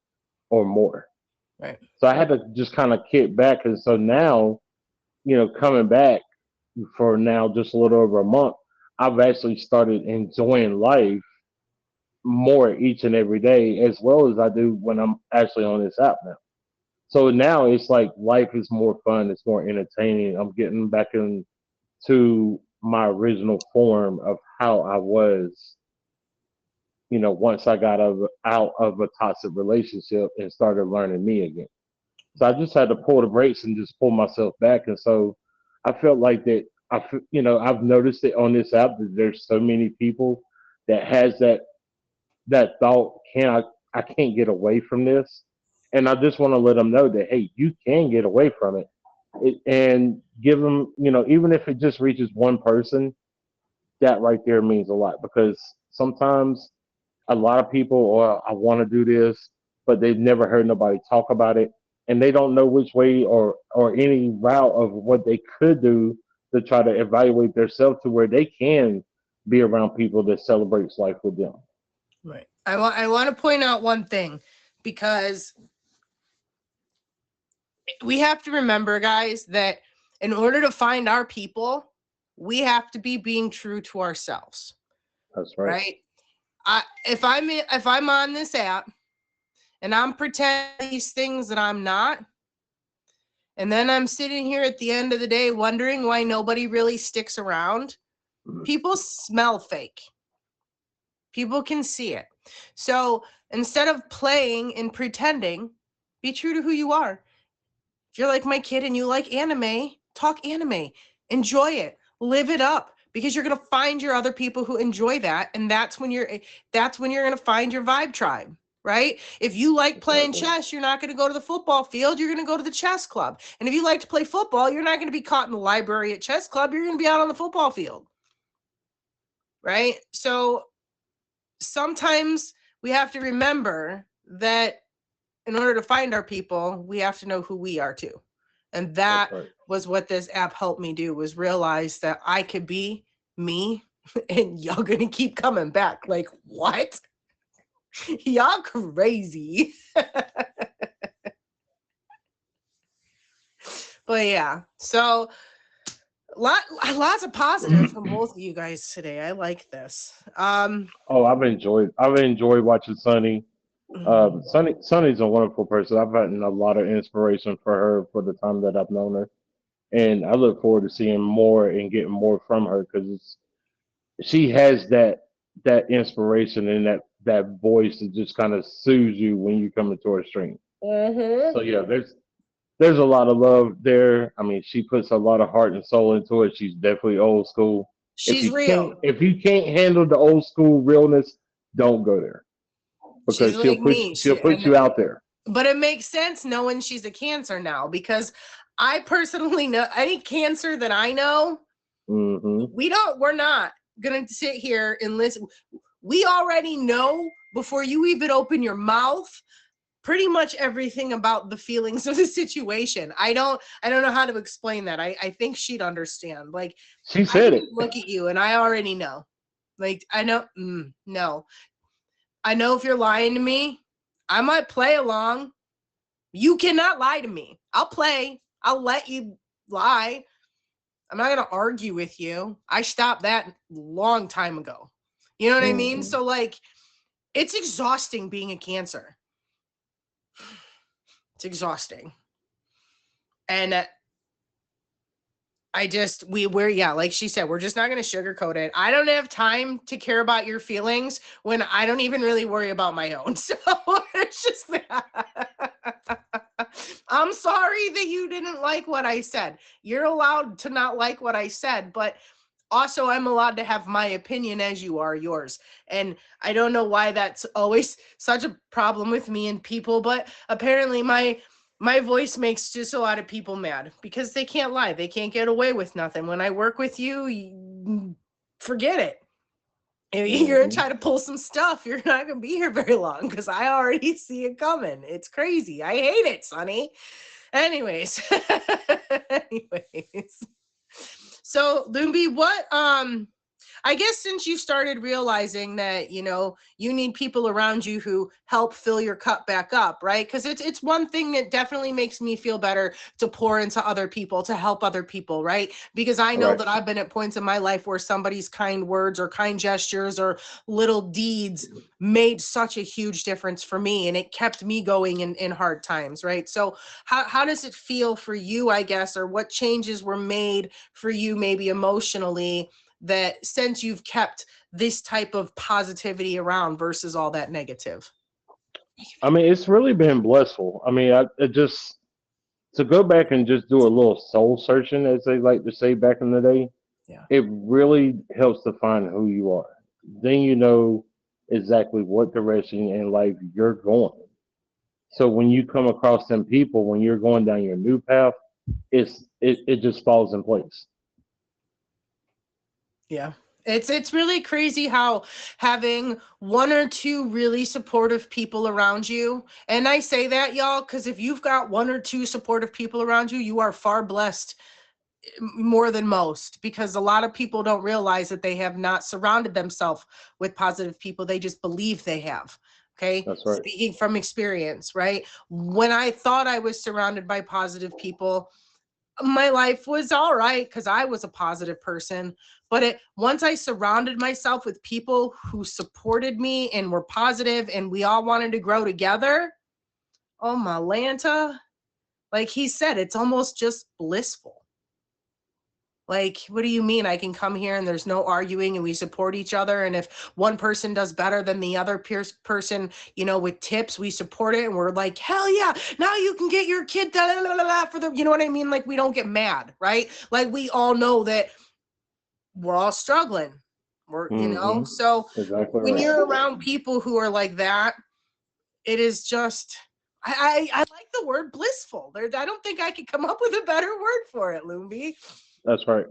or more. Right. So I had to just kind of kick back. And so now, coming back for now just a little over a month, I've actually started enjoying life more each and every day, as well as I do when I'm actually on this app now. So now it's like life is more fun, it's more entertaining. I'm getting back into my original form of how I was, once I got out of a toxic relationship and started learning me again. So I just had to pull the brakes and just pull myself back. And so I felt like that I've noticed it on this app that there's so many people that has that thought, I can't get away from this. And I just want to let them know that, hey, you can get away from and give them, even if it just reaches one person, that right there means a lot, because sometimes a lot of people, or I want to do this, but they've never heard nobody talk about it, and they don't know which way or any route of what they could do to try to evaluate themselves to where they can be around people that celebrates life with them. Right. I want to point out one thing, because we have to remember, guys, that in order to find our people, we have to be being true to ourselves. That's right. Right? If I'm on this app and I'm pretending these things that I'm not, and then I'm sitting here at the end of the day wondering why nobody really sticks around, people smell fake. People can see it. So instead of playing and pretending, be true to who you are. If you're like my kid and you like anime, talk anime. Enjoy it. Live it up, because you're going to find your other people who enjoy that, and that's when you're going to find your vibe tribe. right? If you like playing Exactly. chess, you're not going to go to the football field. You're going to go to the chess club. And if you like to play football, you're not going to be caught in the library at chess club. You're going to be out on the football field, right? So sometimes we have to remember that in order to find our people, we have to know who we are too. And that That's right. was what this app helped me do, was realize that I could be me and y'all gonna keep coming back. Like, what? Y'all crazy. But yeah, so lots of positive from both of you guys today. I like this. Oh, I've enjoyed watching Sunny. Sunny's a wonderful person. I've gotten a lot of inspiration for her for the time that I've known her, and I look forward to seeing more and getting more from her because she has that inspiration and that voice that just kind of soothes you when you come into her stream. Mhm. So yeah, there's a lot of love there. I mean, she puts a lot of heart and soul into it. She's definitely old school. She's real. If you can't handle the old school realness, don't go there She's because like me. she'll put you out there. But it makes sense knowing she's a Cancer now, because I personally know any Cancer that I know, Hmm. we're not gonna sit here and listen. We already know before you even open your mouth pretty much everything about the feelings of the situation. I don't know how to explain that. I think she'd understand. Like, She I said can it. look at you and I already know. Like, I know, no. I know if you're lying to me, I might play along. You cannot lie to me. I'll play. I'll let you lie. I'm not going to argue with you. I stopped that long time ago. You know what I mean? Hmm. So, like, it's exhausting being a Cancer. It's exhausting. And we're like she said, we're just not going to sugarcoat it. I don't have time to care about your feelings when I don't even really worry about my own. So it's just I'm sorry that you didn't like what I said. You're allowed to not like what I said, but also I'm allowed to have my opinion as you are yours. And I don't know why that's always such a problem with me and people, but apparently my voice makes just a lot of people mad because they can't lie. They can't get away with nothing. When I work with you, forget it. If you're gonna try to pull some stuff, you're not gonna be here very long because I already see it coming. It's crazy. I hate it, Sonny. Anyways, anyways. So Lumbi, what I guess since you started realizing that, you need people around you who help fill your cup back up, right? Because it's one thing that definitely makes me feel better to pour into other people, to help other people, right? Because I know Right. that I've been at points in my life where somebody's kind words or kind gestures or little deeds made such a huge difference for me, and it kept me going in hard times, right? So how does it feel for you, I guess, or what changes were made for you maybe emotionally that since you've kept this type of positivity around versus all that negative? I mean, it's really been blissful. I mean, it just to go back and just do a little soul searching, as they like to say back in the day. Yeah. It really helps to find who you are. Then you know exactly what direction in life you're going. So when you come across some people, when you're going down your new path, it just falls in place. Yeah. It's really crazy how having one or two really supportive people around you, and I say that, y'all, because if you've got one or two supportive people around you, you are far blessed more than most, because a lot of people don't realize that they have not surrounded themselves with positive people. They just believe they have. Okay. That's right. Speaking from experience, right? When I thought I was surrounded by positive people, my life was all right because I was a positive person. But once I surrounded myself with people who supported me and were positive and we all wanted to grow together, oh my Lanta, like he said, it's almost just blissful. Like, what do you mean? I can come here and there's no arguing and we support each other. And if one person does better than the other person, with tips, we support it. And we're like, hell yeah, now you can get your kid for the, you know what I mean? Like, we don't get mad, right? Like, we all know that we're all struggling. Hmm. So Exactly when right. you're around people who are like that, it is just I like the word blissful. There, I don't think I could come up with a better word for it, Lumbi. That's right.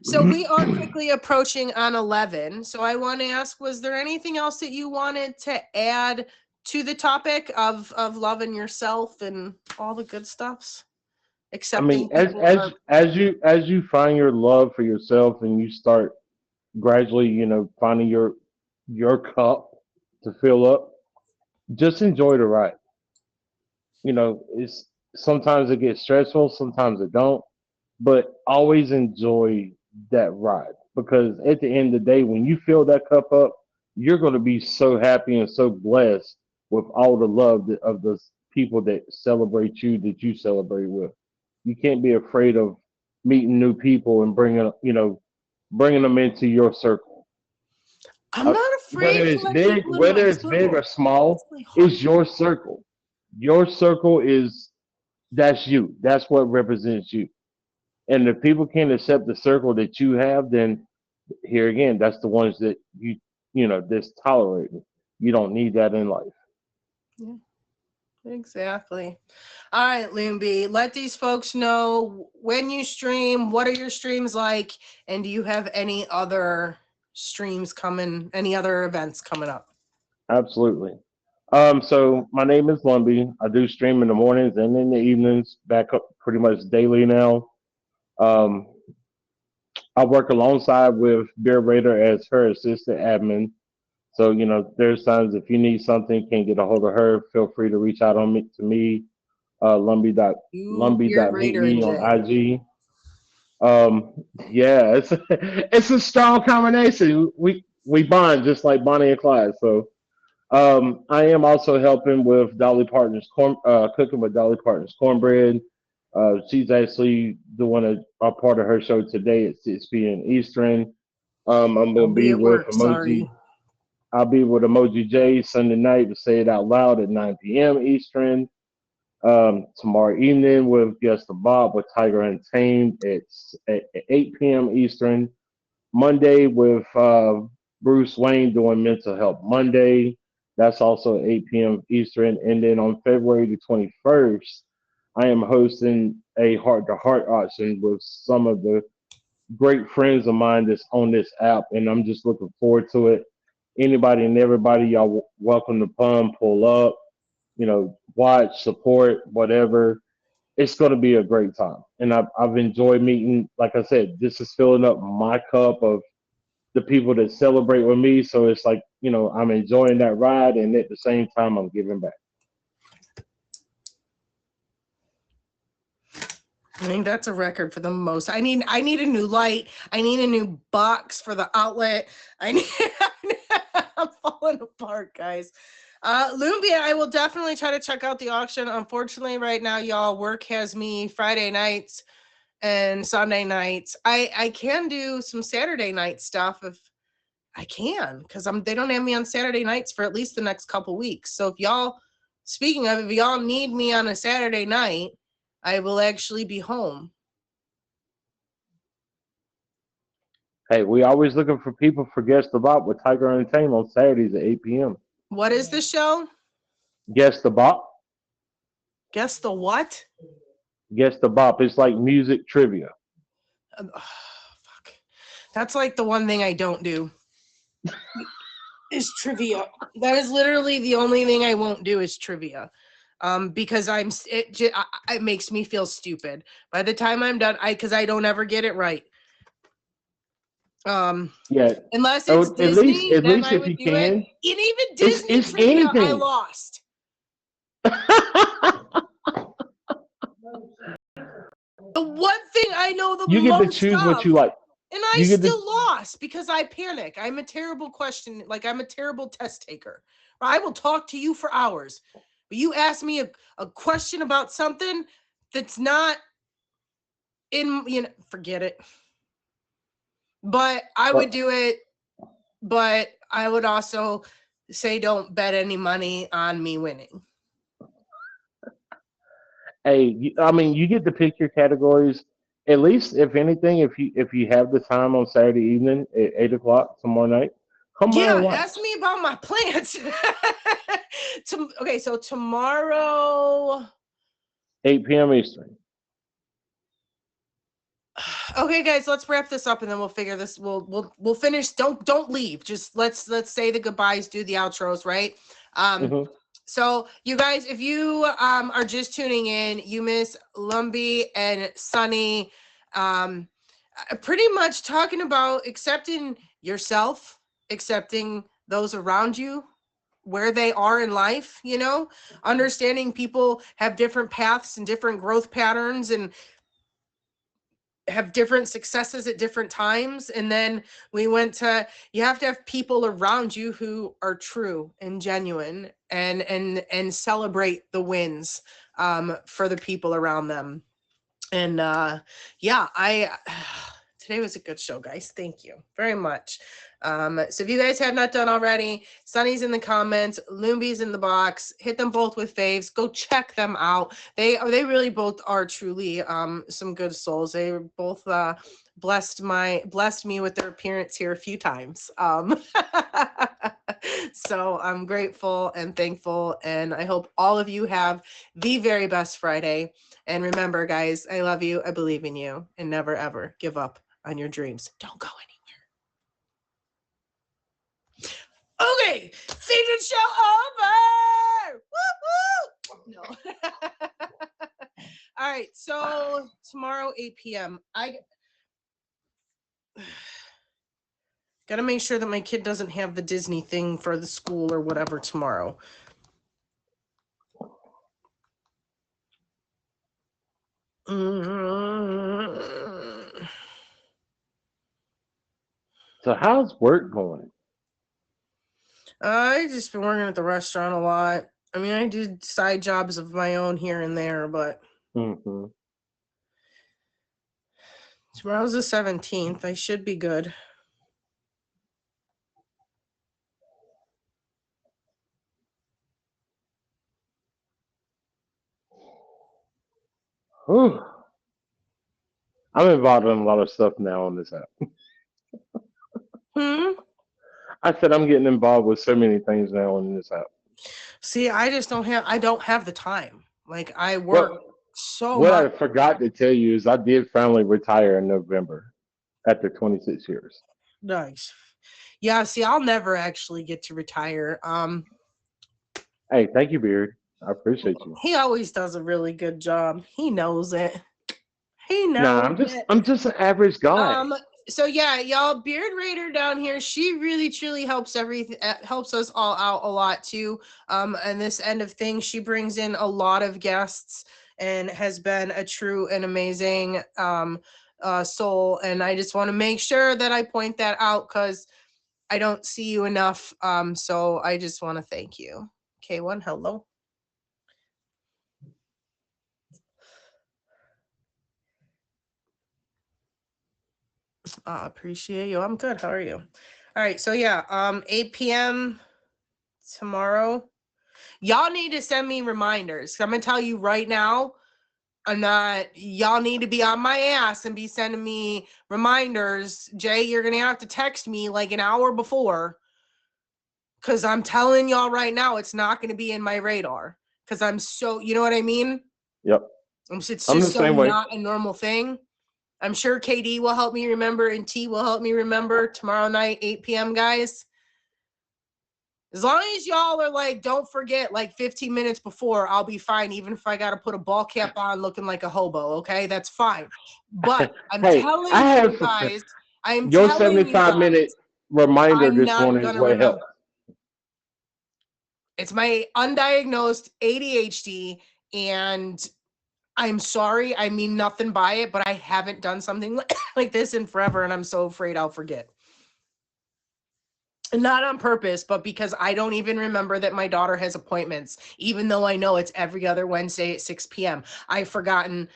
So we are quickly approaching on 11. So I want to ask, was there anything else that you wanted to add to the topic of loving yourself and all the good stuffs? I Accepting mean, as people as are- as you find your love for yourself and you start gradually, finding your cup to fill up, just enjoy the ride. It's sometimes it gets stressful, sometimes it don't, but always enjoy that ride because at the end of the day, when you fill that cup up, you're going to be so happy and so blessed with all the love of the people that celebrate you that you celebrate with. You can't be afraid of meeting new people and bringing them into your circle. I'm not Whether afraid to it's let big, people into my whether it's big circle. or small, It's really hard. it's your circle. Your circle is that's you. That's what represents you. And if people can't accept the circle that you have, then here again, that's the ones that that's tolerating. You don't need that in life. Yeah, exactly. All right, Lumbi, let these folks know when you stream, what are your streams like, and do you have any other streams coming, any other events coming up? Absolutely. So my name is Lumby. I do stream in the mornings and in the evenings, back up pretty much daily now. Um, I work alongside with Bear Raider as her assistant admin. So, there's times if you need something, can't get a hold of her, feel free to reach out on me to me, You, Beard lumby.meet Raider, and me on Jay. IG. Um, yeah, it's a strong combination. We bond just like Bonnie and Clyde. So I am also helping with Dolly Partners cooking with Dolly Partners cornbread. She's actually doing a part of her show today at 6 p.m. Eastern. I'm I'll gonna be be at with work, sorry. Emoji. I'll be with Emoji J Sunday night to say it out loud at 9 p.m. Eastern. Tomorrow evening with Guest the Bob with Tiger Untamed at 8 p.m. Eastern. Monday with Bruce Wayne doing Mental Health Monday. That's also at 8 p.m. Eastern. And then on February the 21st, I am hosting a heart to heart auction with some of the great friends of mine that's on this app. And I'm just looking forward to it. Anybody and everybody, y'all welcome to come, pull up, watch, support, whatever. It's going to be a great time. And I've enjoyed meeting, like I said, this is filling up my cup of the people that celebrate with me. So it's like, I'm enjoying that ride and at the same time I'm giving back. I think that's a record for the most. I need a new light. I need a new box for the outlet. I need I'm falling apart, guys. Lumbia, I will definitely try to check out the auction. Unfortunately, right now, y'all, work has me Friday nights and Sunday nights. I can do some Saturday night stuff if I can, because they don't have me on Saturday nights for at least the next couple weeks. So if y'all, speaking of, if y'all need me on a Saturday night, I will actually be home. Hey, we always looking for people for Guest the Bop with Tiger Untamed on Saturdays at 8 p.m. What is the show? Guest the Bop. Guess the what? Guest the Bop. It's like music trivia. Fuck. That's like the one thing I don't do. Is trivia. That is literally the only thing I won't do is trivia. Because it makes me feel stupid. By the time I'm done, because I don't ever get it right. Yeah. Unless it's At Disney, at then least I if would you do it. can. And even Disney It's trivia, I anything. lost. The one thing I know the You get to most choose what of, you like. and I You get to still lost because I panic. I'm a terrible I'm a terrible test taker. I will talk to you for hours, but you ask me a question about something that's not forget it. But I would do it, but I would also say don't bet any money on me winning. Hey, I mean, you get to pick your categories. At least, if anything, if you have the time on Saturday evening at 8 o'clock tomorrow night, Come by Yeah, and watch. ask me about my plans. Okay, so tomorrow. 8 p.m. Eastern. Okay, guys, let's wrap this up and then we'll figure this. We'll finish. Don't leave. Just let's say the goodbyes, do the outros, right? Mhm. So you guys, if you are just tuning in, you miss Lumbee and Sunny, pretty much talking about accepting yourself, accepting those around you, where they are in life, you know, understanding people have different paths and different growth patterns and have different successes at different times. And then we went to, you have to have people around you who are true and genuine and celebrate the wins for the people around them. And yeah, today was a good show, guys. Thank you very much. So if you guys have not done already, Sunny's in the comments, Lumbee's in the box. Hit them both with faves. Go check them out. They really both are truly some good souls. They were both blessed me with their appearance here a few times. So I'm grateful and thankful, and I hope all of you have the very best Friday. And remember, guys, I love you. I believe in you, and never ever give up on your dreams. Don't go anywhere. Okay, season show over. Woo woo. No. All right, so tomorrow 8 p.m. I gotta make sure that my kid doesn't have the Disney thing for the school or whatever tomorrow. So how's work going? I just been working at the restaurant a lot. I mean, I did side jobs of my own here and there, but Mm-hmm. tomorrow's the 17th. I should be good. Whew. I'm involved in a lot of stuff now on this app. I said I'm getting involved with so many things now on this app. See, I don't have the time. Like I work Well, so what much. I forgot to tell you is I did finally retire in November after 26 years. Nice. Yeah, see, I'll never actually get to retire. Hey, thank you, Beard. I appreciate you. He always does a really good job. He knows it. He Nah, knows it. I'm just an average guy. So yeah, y'all, Beard Raider down here, she really truly helps helps us all out a lot too. And this end of things, she brings in a lot of guests and has been a true and amazing soul. And I just want to make sure that I point that out because I don't see you enough. So I just want to thank you. K1, hello. I appreciate you. I'm good. How are you? All right. So yeah, 8 p.m. tomorrow. Y'all need to send me reminders. I'm gonna tell you right now, y'all need to be on my ass and be sending me reminders. Jay, you're gonna have to text me like an hour before. Cause I'm telling y'all right now, it's not gonna be in my radar. Cause I'm so, you know what I mean? Yep. It's I'm just the so same way. not a normal thing. I'm sure KD will help me remember and T will help me remember tomorrow night, 8 p.m., guys. As long as y'all are like, don't forget, like 15 minutes before, I'll be fine, even if I got to put a ball cap on looking like a hobo, okay? That's fine. But I'm Hey, telling I have you guys, I am your telling you 75-minute guys, reminder I'm this not morning going is to what remember. helped. It's my undiagnosed ADHD, and I'm sorry, I mean nothing by it, but I haven't done something like this in forever, and I'm so afraid I'll forget. Not on purpose, but because I don't even remember that my daughter has appointments, even though I know it's every other Wednesday at 6 p.m. I've forgotten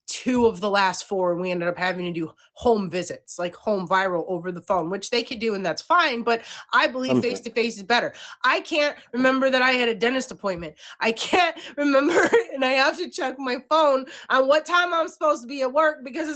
2 of the last 4, and we ended up having to do home visits, like home viral over the phone, which they could do, and that's fine. But I believe face-to-face is better. I can't remember that I had a dentist appointment. I can't remember, and I have to check my phone on what time I'm supposed to be at work because it's